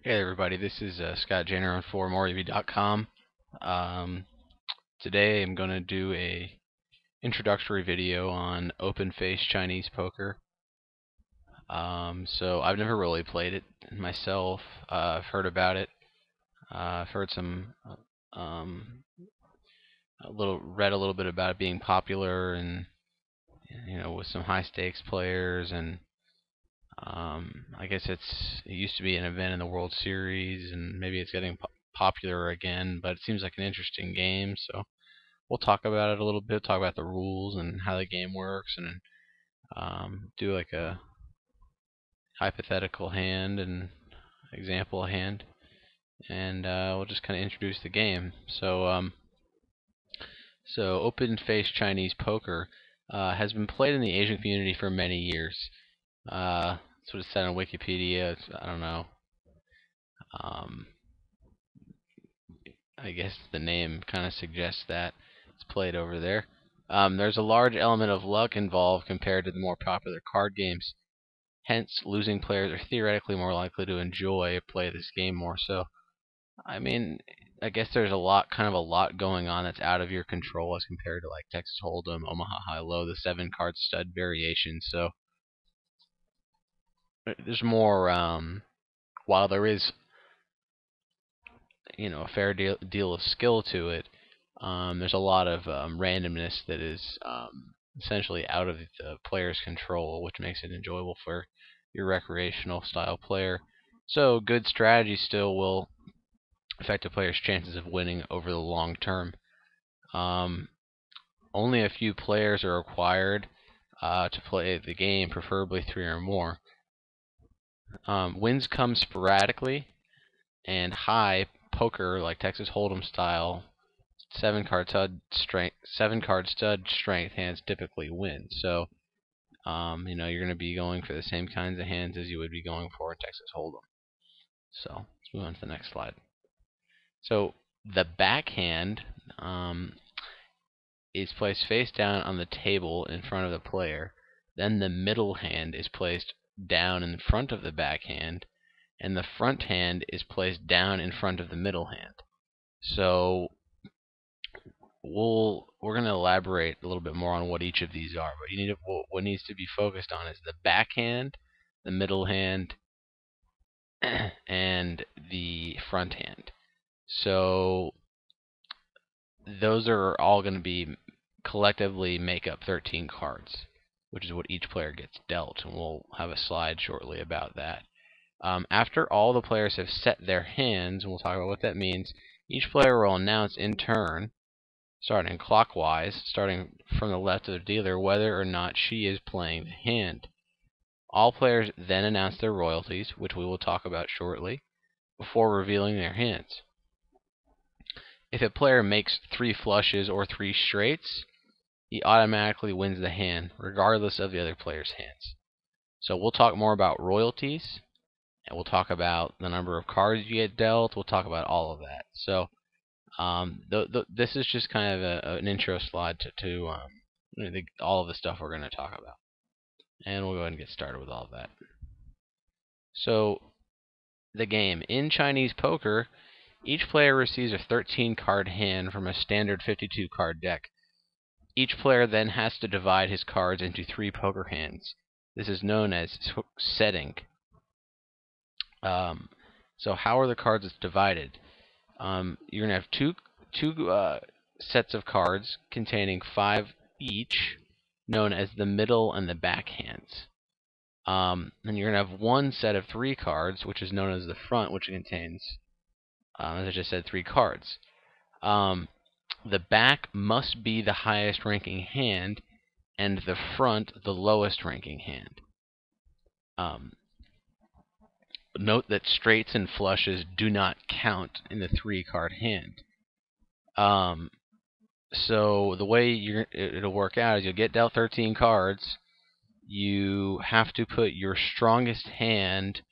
Hey everybody, this is Scott Jenner for MoreEV.com. Today I'm going to do a introductory video on open-face Chinese poker. So I've never really played it myself. I've heard about it. I've heard read a little bit about it being popular, and with some high stakes players, and I guess it used to be an event in the World Series, and maybe it's getting popular again, but it seems like an interesting game, so we'll talk about it a little bit, talk about the rules and how the game works, and do like a hypothetical hand and example hand, and we'll just kind of introduce the game. So open-face Chinese poker has been played in the Asian community for many years. That's what it said on Wikipedia. I don't know. I guess the name kind of suggests that it's played over there. There's a large element of luck involved compared to the more popular card games. Hence, losing players are theoretically more likely to play this game more. So, I mean, I guess there's a lot going on that's out of your control as compared to like Texas Hold'em, Omaha High Low, the 7-card stud variation. So there's more. While there is a fair deal of skill to it, there's a lot of randomness that is essentially out of the player's control, which makes it enjoyable for your recreational style player. So good strategy still will affect a player's chances of winning over the long term. Only a few players are required to play the game, preferably 3 or more. Wins come sporadically, and high poker, like Texas Hold'em style, 7-card stud strength hands typically win. So you're going to be going for the same kinds of hands as you would be going for in Texas Hold'em. So let's move on to the next slide. So the backhand is placed face down on the table in front of the player. Then the middle hand is placed down in front of the backhand, and the front hand is placed down in front of the middle hand. So we're going to elaborate a little bit more on what each of these are, but what needs to be focused on is the backhand, the middle hand, and the front hand. So those are all going to be collectively make up 13 cards, which is what each player gets dealt, and we'll have a slide shortly about that. After all the players have set their hands, and we'll talk about what that means, each player will announce in turn, starting clockwise, starting from the left of the dealer, whether or not she is playing the hand. All players then announce their royalties, which we will talk about shortly, before revealing their hands. If a player makes 3 flushes or 3 straights, he automatically wins the hand, regardless of the other player's hands. So we'll talk more about royalties, and we'll talk about the number of cards you get dealt. We'll talk about all of that. So this is just kind of an intro slide to all of the stuff we're going to talk about. And we'll go ahead and get started with all of that. So the game. In Chinese poker, each player receives a 13-card hand from a standard 52-card deck. Each player then has to divide his cards into 3 poker hands. This is known as setting. So how are the cards divided? You're going to have two sets of cards containing 5 each, known as the middle and the back hands. And you're going to have 1 set of 3 cards, which is known as the front, which contains, as I just said, 3 cards. The back must be the highest ranking hand, and the front the lowest ranking hand. Note that straights and flushes do not count in the 3-card hand. So the way it'll work out is you'll get dealt 13 cards. You have to put your strongest hand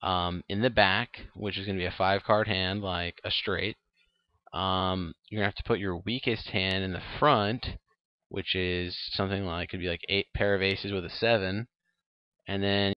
in the back, which is going to be a 5-card hand, like a straight. You're going to have to put your weakest hand in the front, which is something like, could be like 8 pair of aces with a 7. And then